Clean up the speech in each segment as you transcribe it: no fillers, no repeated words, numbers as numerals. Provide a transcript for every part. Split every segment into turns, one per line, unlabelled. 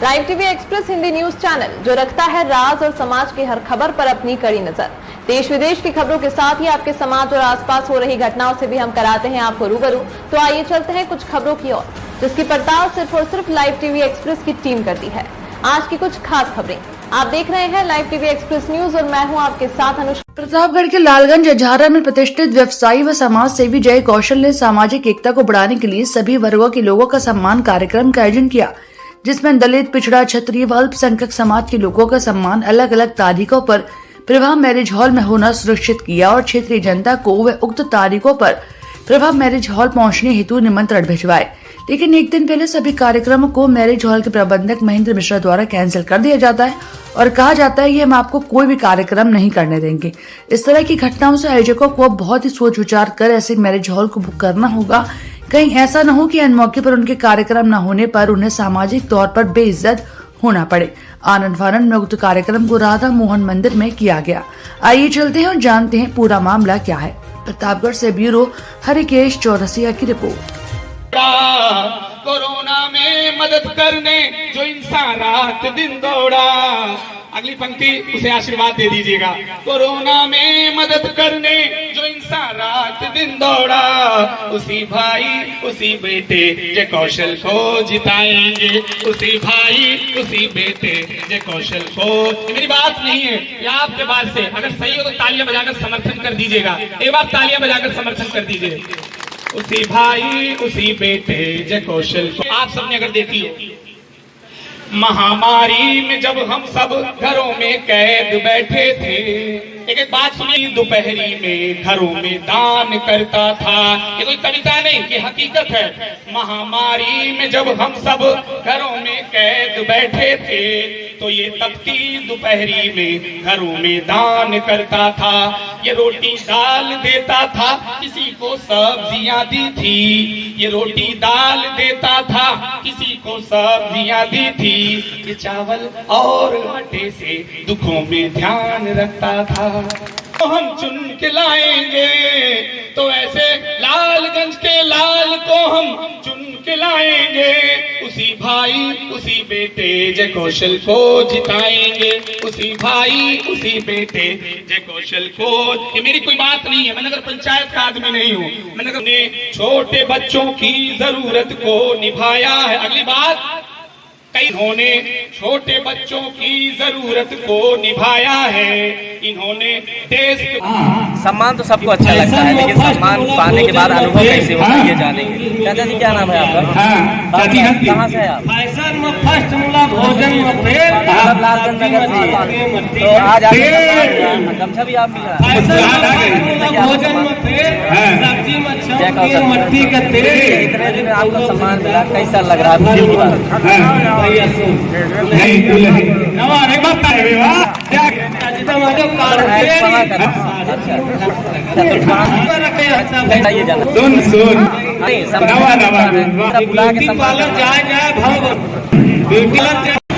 Live TV express Hindi news channel जो रखता है राज और समाज की हर खबर पर अपनी कड़ी नजर। देश विदेश की खबरों के साथ ही आपके समाज और आसपास हो रही घटनाओं से भी हम कराते हैं आपको रूबरू। तो आइए चलते हैं कुछ खबरों की ओर, जिसकी पड़ताल सिर्फ और सिर्फ लाइव टीवी एक्सप्रेस की टीम करती है। आज की कुछ खास खबरें आप देख रहे हैं लाइव टीवी एक्सप्रेस न्यूज और मैं हूं आपके साथ अनुष्का।
प्रतापगढ़ के लालगंज अजहारा में प्रतिष्ठित व्यवसायी व समाज सेवी जय कौशल ने सामाजिक एकता को बढ़ाने के लिए सभी वर्गों के लोगों का सम्मान कार्यक्रम का आयोजन किया, जिसमें दलित, पिछड़ा, क्षत्रिय व अल्पसंख्यक समाज के लोगों का सम्मान अलग अलग तारीखों पर प्रभा मैरिज हॉल में होना सुनिश्चित किया और क्षेत्रीय जनता को वे उक्त तारीखों पर प्रभा मैरिज हॉल पहुंचने हेतु निमंत्रण भिजवाए। लेकिन एक दिन पहले सभी कार्यक्रमों को मैरिज हॉल के प्रबंधक महेंद्र मिश्रा द्वारा कैंसिल कर दिया जाता है और कहा जाता है कि हम आपको कोई भी कार्यक्रम नहीं करने देंगे। इस तरह की घटनाओं से आयोजकों को बहुत ही सोच विचार कर ऐसे मैरिज हॉल को बुक करना होगा। कहीं ऐसा न हो कि अन मौके पर उनके कार्यक्रम न होने पर उन्हें सामाजिक तौर पर बेइज्जत होना पड़े। आनंद फानंद में उक्त कार्यक्रम को राधा मोहन मंदिर में किया गया। आइए चलते हैं और जानते हैं पूरा मामला क्या है। प्रतापगढ़ से ब्यूरो हरिकेश चौरसिया की रिपोर्ट।
कोरोना में मदद करने जो इंसान रात दिन दौड़ा, अगली पंक्ति उसे आशीर्वाद दे दीजिएगा। कोरोना में मदद करने जो इंसान रात दिन दौड़ा, उसी भाई उसी बेटे जय कौशल को जिताएंगे। उसी भाई उसी बेटे जय कौशल को। ये मेरी बात नहीं है, ये आपके बात से। अगर सही हो तो तालियां बजाकर समर्थन कर दीजिएगा। एक बार तालियां बजाकर समर्थन कर दीजिए। उसी भाई उसी बेटे जय कौशल को। आप सबने अगर देखी हो, महामारी में जब हम सब घरों में कैद बैठे थे, एक बात सुनी, दोपहरी में घरों में दान करता था। ये कोई कविता नहीं, ये हकीकत है। महामारी में जब हम सब घरों में कैद बैठे थे, तो ये तपती दोपहरी में घरों में दान करता था। ये रोटी दाल देता था, किसी को सब्जियां दी थी। ये रोटी दाल देता था, किसी को सब्जियां दी थी। ये चावल और आटे से दुखों में ध्यान रखता था। तो हम चुन के लाएंगे, तो ऐसे लालगंज के लाल को हम चुन के लाएंगे। उसी भाई उसी बेटे जय कौशल को जिताएंगे। उसी भाई उसी बेटे जय कौशल को। ये मेरी कोई बात नहीं है, मैं नगर पंचायत का आदमी नहीं हूँ। मैंने अपने छोटे बच्चों की जरूरत को निभाया है। अगली बात, कई इन्होंने छोटे बच्चों की जरूरत को निभाया है। इन्होंने देश
सम्मान तो सबको अच्छा लगता है, लेकिन सम्मान पाने के बाद अनुभव कैसे होता है ये जानेंगे। चाचा जी क्या नाम है आपका? कहाँ से है आप? लालगंज नगर से। तो आज गमछा भी आप मिल रहा है। इतने दिन आपको सम्मान मिला, कैसा लग रहा है?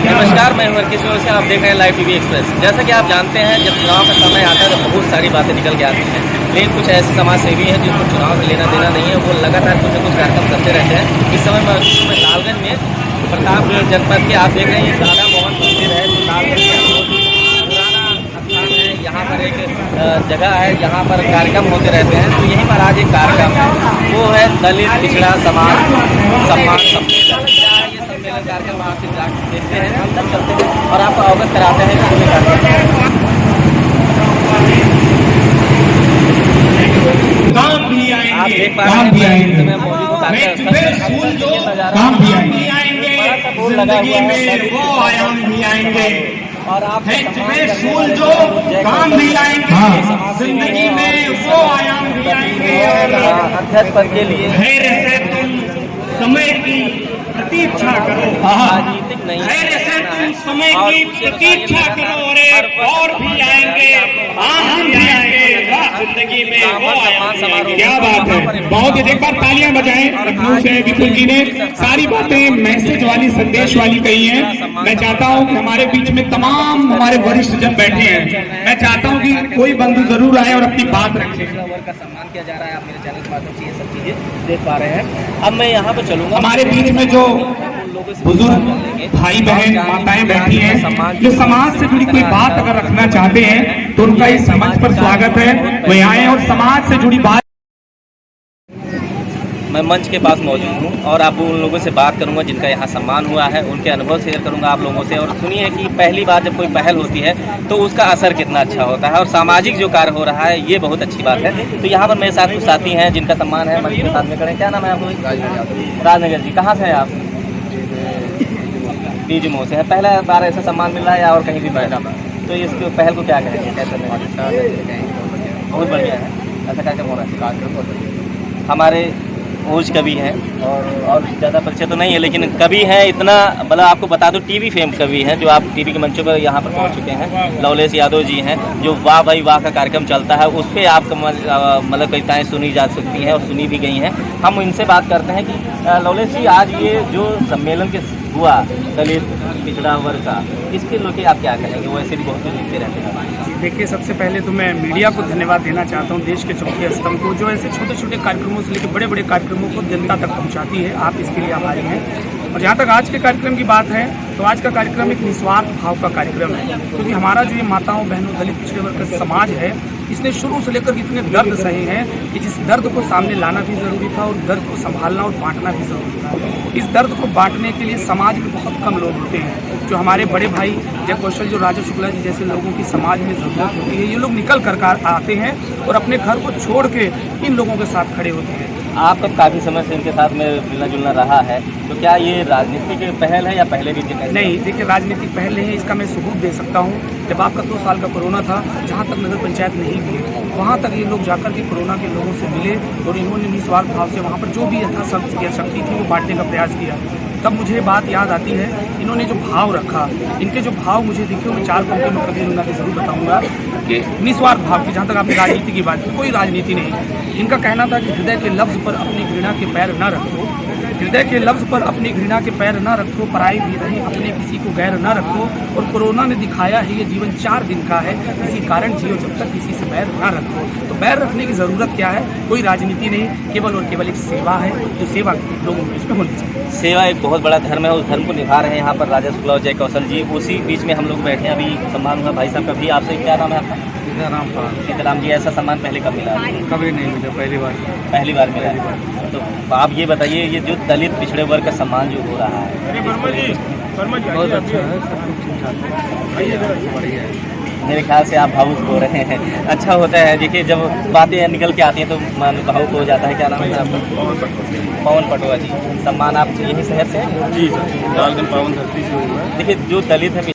नमस्कार, मैं हूं हरकिश से। आप देख रहे हैं लाइव टीवी एक्सप्रेस। जैसा कि आप जानते हैं, जब चुनाव का समय आता है तो बहुत सारी बातें निकल के आती हैं, लेकिन कुछ ऐसे समाज सेवी हैं जिनको चुनाव से लेना देना नहीं है। वो लगातार कुछ न कुछ कार्यक्रम करते रहते हैं। इस समय मैं लालगंज में प्रतापगढ़ जनपद के आप देख रहे हैं राधा मोहन मंदिर है। तो लालगंज पुराना स्थान है, यहाँ पर एक जगह है जहाँ पर कार्यक्रम होते रहते हैं। तो यहीं पर आज एक कार्यक्रम है, वो है दलित पिछड़ा समाज सम्मान सम्मेलन। ये सम्मेलन कार्यक्रम आप देखते हैं, अंदर चलते हैं और आपको अवगत कराते हैं कि ये कार्यक्रम आप देख पा रहे हैं। मैं मौजूद हूँ
काम भी आएंगे, जिंदगी में वो आयाम भी आएंगे।
और आप
फूल जो काम भी आएंगे, जिंदगी में वो आयाम भी आएंगे।
अध्यक्ष पद के लिए
धैर्य से तुम समय की प्रतीक्षा करो।
राजनीतिक नहीं,
धैर्य से तुम समय की प्रतीक्षा करो। और भी आएंगे, आम भी आएंगे, जिंदगी में वो आएंगे। क्या बात है, बहुत ही। एक बार तालियां बजाएं। लखनऊ से विपुल जी ने सारी बातें मैसेज वाली, संदेश वाली कही हैं। मैं चाहता हूं कि हमारे बीच में तमाम हमारे वरिष्ठ जन बैठे हैं। मैं चाहता हूं कि कोई बंधु जरूर आए और अपनी बात रखे।
का सम्मान किया जा रहा है, आप मेरे चैनल के माध्यम से ये सब चीजें देख पा रहे हैं। अब मैं यहाँ पे चलूंगा।
हमारे बीच में जो बुजुर्ग भाई बहन माताएं बैठी हैं जो समाज से जुड़ी कोई बात अगर रखना चाहते हैं तो उनका इस मंच पर स्वागत है। वे आए और समाज से जुड़ी बात।
मैं मंच के पास मौजूद हूँ और आप उन लोगों से बात करूंगा जिनका यहाँ सम्मान हुआ है, उनके अनुभव शेयर करूंगा आप लोगों से। और सुनिए कि पहली बार जब कोई पहल होती है तो उसका असर कितना अच्छा होता है और सामाजिक जो कार्य हो रहा है ये बहुत अच्छी बात है। तो यहाँ पर मेरे साथ कुछ साथी हैं जिनका सम्मान है, मंच के साथ में खड़े। क्या नाम है आपको? राजनगर जी। कहाँ से हैं आप? पीजीमो से है। पहला बार ऐसा सम्मान मिल रहा है या और कहीं भी पहला बार? तो इसके पहल को क्या कहेंगे, कैसे? बहुत बढ़िया है। ऐसा कार्यक्रम हो रहा है। हमारे ओज कवि हैं और ज़्यादा परिचय तो नहीं है लेकिन कवि हैं इतना, मतलब आपको बता दूं टीवी फेम कवि हैं जो आप टीवी के मंचों पर यहाँ पर पहुँच चुके हैं। लवलेश यादव जी हैं जो वाह भाई वाह का कार्यक्रम चलता है, उस पर आपका मतलब कविताएँ सुनी जा सकती हैं और सुनी भी गई हैं। हम इनसे बात करते हैं कि लवलेश जी, आज ये जो सम्मेलन के हुआ दलित पिछड़ा वर्ग का, इसके लोग आप क्या कहेंगे? वो ऐसे भी बहुत कुछ लिखते रहते हैं।
देखिए, सबसे पहले तो मैं मीडिया को धन्यवाद देना चाहता हूं, देश के चौथे स्तंभ को, जो ऐसे छोटे छोटे कार्यक्रमों से लेकर बड़े बड़े कार्यक्रमों को जनता तक पहुंचाती है। आप इसके लिए आभारी हैं। और जहां तक आज के कार्यक्रम की बात है तो आज का कार्यक्रम एक निस्वार्थ भाव का कार्यक्रम है, क्योंकि हमारा जो ये माताओं बहनों दलित पिछड़े वर्ग का समाज है, इसने शुरू से लेकर इतने दर्द सहे हैं कि जिस दर्द को सामने लाना भी ज़रूरी था और दर्द को संभालना और बांटना भी ज़रूरी था। इस दर्द को बांटने के लिए समाज में बहुत कम लोग होते हैं। जो हमारे बड़े भाई जय कौशल, जो राजा शुक्ला जी जैसे लोगों की समाज में ज़रूरत होती है, ये लोग निकल कर आते हैं और अपने घर को छोड़ के इन लोगों के साथ खड़े होते हैं।
आपका काफ़ी समय से इनके साथ में मिलना जुलना रहा है, तो क्या ये राजनीति की पहल है या पहले भी?
नहीं, देखिए, राजनीतिक पहल नहीं है, इसका मैं सबूत दे सकता हूँ। जब आपका 2 साल का कोरोना था, जहाँ तक नगर पंचायत नहीं मिली, वहाँ तक ये लोग जाकर के कोरोना के लोगों से मिले और इन्होंने निस्वार्थ भाव से वहाँ पर जो भी यथाशक्ति थी वो बांटने का प्रयास किया। तब मुझे बात याद आती है, इन्होंने जो भाव रखा, इनके जो भाव मुझे दिखे, मैं 4 पंक्ति में कभी उनका जरूर बताऊँगा कि निस्वार्थ भाव की। जहाँ तक आपने राजनीति की बात की, कोई राजनीति नहीं। इनका कहना था कि हृदय के लफ्ज़ पर अपनी घृणा के पैर न रखो, हृदय के लफ्ज़ पर अपनी घृणा के पैर न रखो, पराई भी रहे अपने किसी को गैर न रखो। और कोरोना ने दिखाया है ये जीवन 4 दिन का है, किसी कारण जियो जब तक किसी से बैर न रखो। तो बैर रखने की ज़रूरत क्या है? कोई राजनीति नहीं, केवल और केवल एक सेवा है, जो सेवा लोगों के बीच में होनी चाहिए।
सेवा एक बहुत बड़ा धर्म है, उस धर्म को निभा रहे हैं यहाँ पर राजा शुक्ला और जय कौशल जी। उसी बीच में हम लोग बैठे हैं। अभी सम्मान हुआ भाई साहब का भी। आपसे क्या नाम है आपका? सीताराम जी। ऐसा सम्मान पहले कब मिला?
कभी नहीं मिला, पहली बार
मिला। तो आप ये बताइए, ये जो दलित पिछड़े वर्ग का सम्मान जो हो रहा है
बहुत अच्छा है, सब कुछ ठीक ठाक है।
मेरे ख्याल से आप भावुक हो रहे हैं। अच्छा होता है, देखिए जब बातें निकल के आती हैं तो मन भावुक हो जाता है। क्या नाम है आपका? पवन पटुआ जी। सम्मान आप यही शहर से?
जी सर, लालगंज पावन धरती से हुआ है।
देखिए, जो दलित है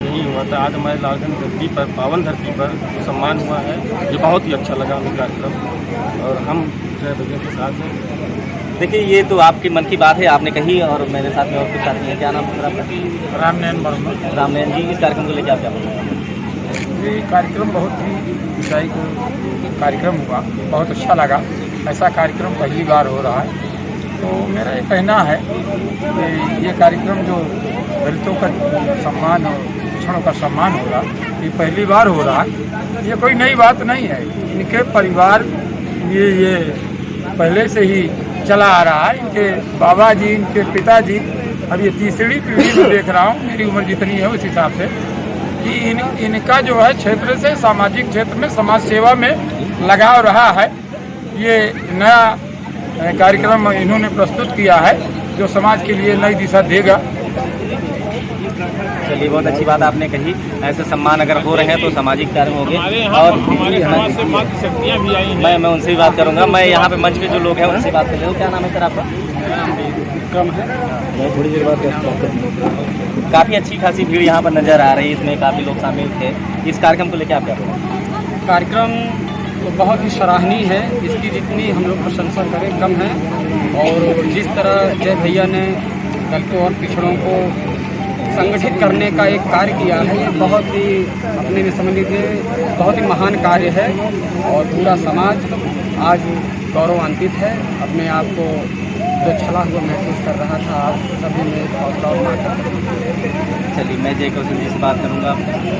नहीं हुआ था, आज हमारे लालगंज धरती पर, पावन धरती पर सम्मान हुआ है। ये बहुत ही अच्छा लगा हमें कार्यक्रम, और हम जय भैया के साथ हैं।
देखिए, ये तो आपके मन की बात है, आपने कही, और मेरे साथ में और कुछ साथी हैं। क्या नाम है आपका?
रामनयन वर्मा।
रामनयन जी, इस कार्यक्रम को लेकर आप क्या बोलेंगे?
ये कार्यक्रम बहुत ही ऊंचाई का कार्यक्रम हुआ, बहुत अच्छा लगा। ऐसा कार्यक्रम पहली बार हो रहा है। तो मेरा ये कहना है कि ये कार्यक्रम जो दलितों का सम्मान और पिछड़ों का सम्मान हो रहा, ये पहली बार हो रहा है। ये कोई नई बात नहीं है। इनके परिवार ये पहले से ही चला आ रहा है। इनके बाबा जी, इनके पिताजी, अब ये तीसरी पीढ़ी में देख रहा हूँ, मेरी उम्र जितनी है उस हिसाब से, कि इनका जो है क्षेत्र से सामाजिक क्षेत्र में समाज सेवा में लगाव रहा है। ये नया कार्यक्रम इन्होंने प्रस्तुत किया है जो समाज के लिए नई दिशा देगा।
चलिए, बहुत अच्छी बात आपने कही। ऐसे सम्मान अगर हो रहे हैं तो सामाजिक कार्य होंगे। और मैं उनसे भी बात करूंगा। मैं यहाँ पे मंच पे जो लोग हैं उनसे बात कर रहा हूँ। क्या नाम है सर आपका? थोड़ी देर बाद। काफ़ी अच्छी खासी भीड़ यहाँ पर नज़र आ रही है, इसमें काफ़ी लोग शामिल थे। इस कार्यक्रम को लेकर आप क्या बोलेंगे?
कार्यक्रम तो बहुत ही सराहनीय है, इसकी जितनी हम लोग प्रशंसा करें कम है। और जिस तरह जय भैया ने दलितों और पिछड़ों को संगठित करने का एक कार्य किया है, ये बहुत ही अपने में समझ लीजिए बहुत ही महान कार्य है। और पूरा समाज आज गौरवान्वित है, अपने आप को जो छला हुआ महसूस कर रहा था, आज सभी ने हौसला और ताकत।
चलिए, मैं जय कौशल जी से बात करूंगा।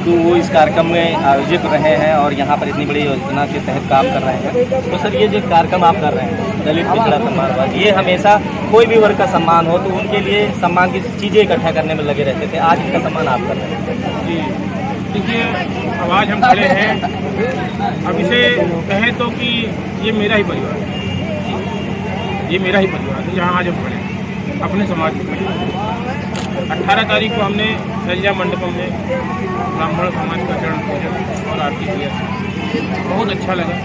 तो वो इस कार्यक्रम में आयोजित रहे हैं और यहाँ पर इतनी बड़ी योजना के तहत काम कर रहे हैं। तो सर, ये जो कार्यक्रम आप कर रहे हैं दलित पिछड़ा सम्मान, ये हमेशा कोई भी वर्ग का सम्मान हो तो उनके लिए सम्मान की चीज़ें इकट्ठा करने में लगे रहते थे, आज इनका सम्मान आप कर रहे हैं।
जी देखिए, अब आज हम खड़े हैं, अब इसे कहें तो कि ये मेरा ही परिवार है, ये मेरा ही परिवार है जहाँ आज हम खड़े हैं अपने समाज में। 18 तारीख को हमने सैलजा मंडपम में ब्राह्मण समाज का चरण पूजन और आरती किया, बहुत अच्छा लगा,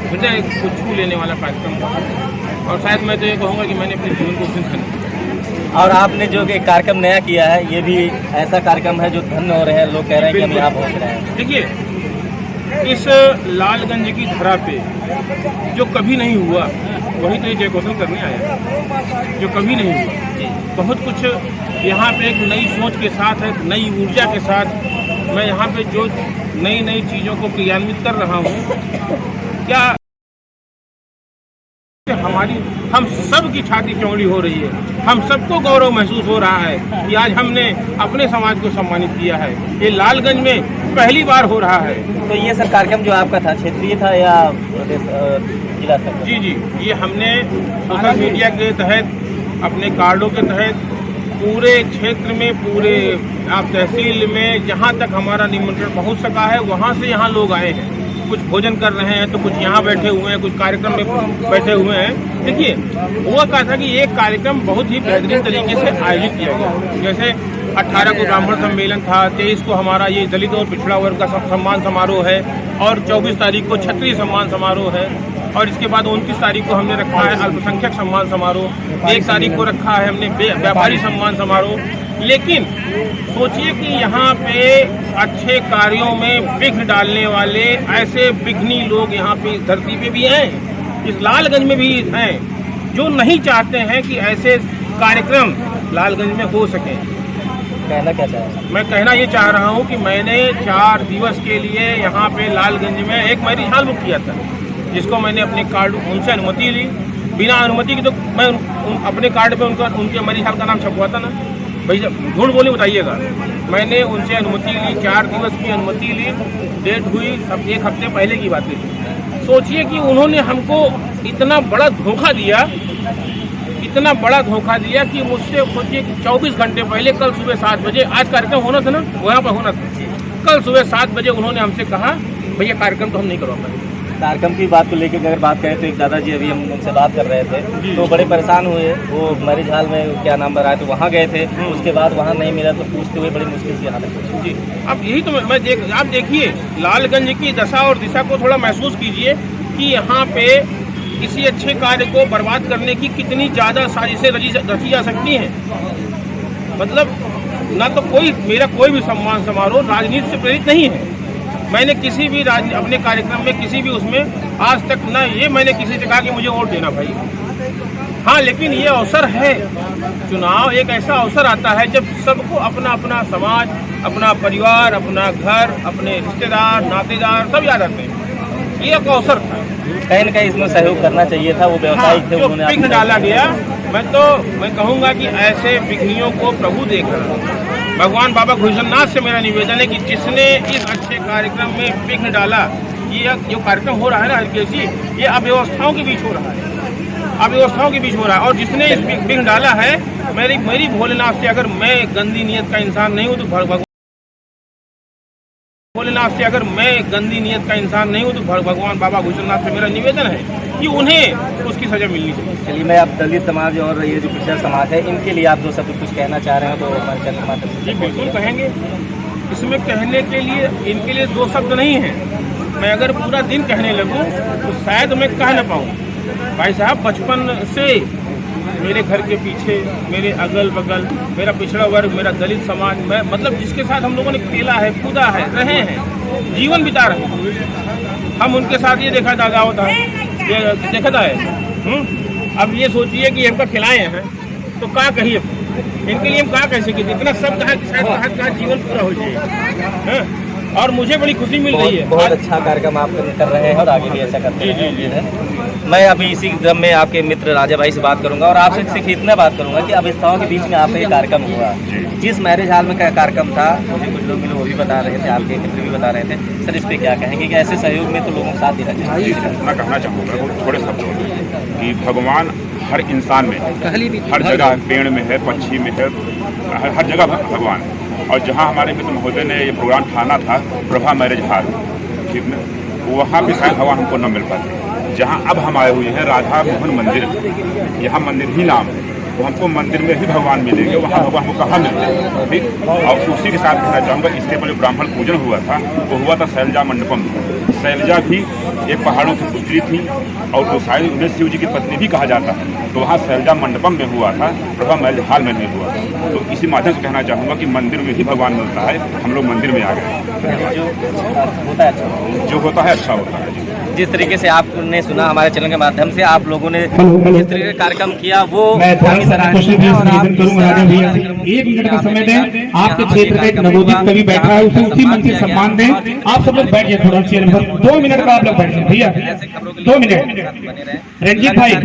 हृदय को छू लेने वाला कार्यक्रम था। और शायद मैं तो ये कहूँगा कि मैंने अपने जीवन को उस दिन खरीद किया।
और आपने जो एक कार्यक्रम नया किया है, ये भी ऐसा कार्यक्रम है जो धन्य हो रहे हैं, लोग कह रहे हैं कि हम यहाँ पहुँच रहे हैं।
देखिए, इस लालगंज की धरा पे जो कभी नहीं हुआ वही तो ये जय कौशल करने आया, जो कभी नहीं हुआ। बहुत कुछ यहाँ पे एक नई सोच के साथ, एक नई ऊर्जा के साथ मैं यहाँ पे जो नई नई चीज़ों को क्रियान्वित कर रहा हूँ, क्या हम सब की छाती चौड़ी हो रही है, हम सबको गौरव महसूस हो रहा है कि आज हमने अपने समाज को सम्मानित किया है। ये लालगंज में पहली बार हो रहा है।
तो ये सब कार्यक्रम जो आपका था, क्षेत्रीय था या जिला स्तर?
जी, ये हमने सोशल मीडिया के तहत, अपने कार्डों के तहत पूरे क्षेत्र में, पूरे आप तहसील में जहाँ तक हमारा निमंत्रण पहुँच सका है, वहाँ से यहाँ लोग आए हैं। कुछ भोजन कर रहे हैं तो कुछ यहाँ बैठे हुए हैं, कुछ कार्यक्रम में बैठे हुए हैं। देखिए, हुआ कहा था कि ये कार्यक्रम बहुत ही बेहतरीन तरीके से आयोजित किया गया। जैसे 18 को ब्राह्मण सम्मेलन था, 23 को हमारा ये दलित और पिछड़ा वर्ग का सम्मान समारोह है, और 24 तारीख को क्षत्रिय सम्मान समारोह है, और इसके बाद 29 तारीख को हमने रखा है अल्पसंख्यक सम्मान समारोह, 1 तारीख को रखा है हमने व्यापारी सम्मान समारोह। लेकिन सोचिए कि यहाँ पे अच्छे कार्यों में विघ्न डालने वाले ऐसे विघ्नी लोग यहाँ पे इस धरती पे भी हैं, इस लालगंज में भी हैं, जो नहीं चाहते हैं कि ऐसे कार्यक्रम लालगंज में हो सके।
कहना क्या चाह रहा हूँ?
मैं कहना ये चाह रहा हूँ कि मैंने 4 दिवस के लिए यहाँ पे लालगंज में एक मैरिज हॉल बुक किया था, जिसको मैंने अपने कार्ड उनसे अनुमति ली। बिना अनुमति की तो मैं अपने कार्ड पे उनके मैरिज हॉल का नाम छपवाता ना। भैया झूठ बोले बताइएगा, मैंने उनसे अनुमति ली, 4 दिवस की अनुमति ली, डेट हुई अब 1 हफ्ते पहले की बात है। सोचिए कि उन्होंने हमको इतना बड़ा धोखा दिया, इतना बड़ा धोखा दिया कि मुझसे सोचिए कि 24 घंटे पहले, कल सुबह 7 बजे, आज कार्यक्रम होना था ना, वहाँ पर होना था, कल सुबह 7 बजे उन्होंने हमसे कहा भैया कार्यक्रम तो हम नहीं करवा पाएंगे।
कार्यक्रम की बात को लेकर अगर बात करें तो एक दादाजी अभी हम उनसे बात कर रहे थे, तो बड़े परेशान हुए। वो मैरिज हॉल में क्या नंबर आया तो वहाँ गए थे, उसके बाद वहाँ नहीं मिला तो पूछते हुए बड़ी मुश्किल से यहाँ तक।
जी, अब यही तो आप देखिए लालगंज की दशा और दिशा को थोड़ा महसूस कीजिए कि यहाँ पे किसी अच्छे कार्य को बर्बाद करने की कितनी ज़्यादा साजिशें रची जा सकती हैं। मतलब ना तो मेरा कोई भी सम्मान समारोह राजनीति से प्रेरित नहीं है। मैंने किसी भी अपने कार्यक्रम में, किसी भी उसमें आज तक ना ये मैंने किसी से कहा कि मुझे वोट देना भाई। हाँ, लेकिन ये अवसर है, चुनाव एक ऐसा अवसर आता है जब सबको अपना अपना समाज, अपना परिवार, अपना घर, अपने रिश्तेदार, नातेदार सब याद आते हैं। ये एक अवसर था,
कहीं न कहीं इसमें सहयोग करना चाहिए था। वो व्यवसायिक थे,
उन्होंने विघ्न डाला गया। मैं कहूँगा कि ऐसे विघ्नियों को प्रभु देख रहा है। भगवान बाबा घुसरनाथ से मेरा निवेदन है कि जिसने इस अच्छे कार्यक्रम में विघ्न डाला, ये जो कार्यक्रम हो रहा है ना हरकेश जी, ये अव्यवस्थाओं के बीच हो रहा है, अव्यवस्थाओं के बीच हो रहा है। और जिसने इस विघ्न डाला है, मेरी भोलेनाथ से अगर मैं गंदी नीयत का इंसान नहीं हूँ तो भोलेनाथ से अगर मैं गंदी नियत का इंसान नहीं हूँ तो भगवान बाबा घुसरनाथ से मेरा निवेदन है कि उन्हें उसकी सजा मिलनी चाहिए।
चलिए, मैं आप दलित समाज और ये जो पिछड़ा समाज है, इनके लिए आप 2 शब्द कुछ कहना चाह रहे हैं तो हमारे चैनल के माध्यम से।
जी बिल्कुल कहेंगे। इसमें कहने के लिए इनके लिए 2 शब्द नहीं हैं। मैं अगर पूरा दिन कहने लगूँ तो शायद मैं कह न पाऊँ। भाई साहब, बचपन से मेरे घर के पीछे, मेरे अगल बगल, मेरा पिछड़ा वर्ग, मेरा दलित समाज, मैं मतलब जिसके साथ हम लोगों ने खेला है, कूदा है, रहे हैं, जीवन बिता रहे हैं, हम उनके साथ ये देखा दादा होता है, ये देखा था है। अब ये सोचिए कि हमका खिलाए हैं तो क्या कहिए, इनके लिए हम क्या कह सके, इतना सब कहा जीवन पूरा हो जाए। और मुझे बड़ी खुशी मिल रही है।
बहुत अच्छा कार्यक्रम आप कर रहे हैं और आगे भी ऐसा करते हैं। मैं अभी इसी क्रम में आपके मित्र राजा भाई से बात करूंगा और आपसे सिर्फ इतना बात करूंगा कि अवस्थाओं के बीच में आपका ये कार्यक्रम हुआ, जिस मैरिज हॉल में कार्यक्रम था, मुझे कुछ लोग मिले वो भी बता रहे थे, आपके मित्र भी बता रहे थे। सर इस पे क्या कहेंगे कि ऐसे सहयोग में तो लोगों को साथ देना चाहिए?
मैं कहना चाहूँगा थोड़े शब्दों में कि भगवान हर इंसान में, हर जगह, पेड़ में है, पक्षी में है, हर जगह भगवान है। और जहाँ हमारे मित्र महोदय ने ये प्रोग्राम ठाना था प्रभा मैरिज हॉल, ठीक है, वहाँ भी शायद भगवान हमको न मिल पाते। जहाँ अब हम आए हुए हैं राधा मोहन मंदिर, यहाँ मंदिर ही नाम है, तो हमको मंदिर में ही भगवान मिलेंगे, वहाँ भगवान हमको कहाँ मिलते हैं, ठीक। और उसी के साथ कहना चाहूँगा, इसके पहले ब्राह्मण पूजन हुआ था, वो हुआ था शैलजा मंडपम। शैलजा भी एक पहाड़ों की पुत्री थी और तो शायद उन्हें शिव जी की पत्नी भी कहा जाता है, तो वहाँ शैलजा मंडपम में हुआ था, प्रभा मैरिज हॉल में नहीं हुआ था। तो इसी माध्यम से कहना चाहूँगा कि मंदिर में ही भगवान मिलता है, हम लोग मंदिर में आ गए। जो होता है अच्छा होता है।
जिस तरीके से आपने सुना हमारे चैनल के माध्यम से, आप लोगों ने जिस तरीके का कार्यक्रम किया वो
निवेदन करूंगा राजा भैया से 1 मिनट का समय दें। आपके क्षेत्र का एक नवोदित कवि बैठा है, उसे उसी मन से सम्मान दें। आप सब लोग बैठ जाए थोड़ा चेयर पर, 2 मिनट का आप लोग बैठ जाए भैया, 2 मिनट। रंजीत भाई,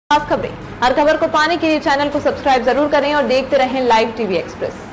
खास खबरें, हर खबर को पाने के लिए चैनल को सब्सक्राइब जरूर करें और देखते रहें लाइव टीवी एक्सप्रेस।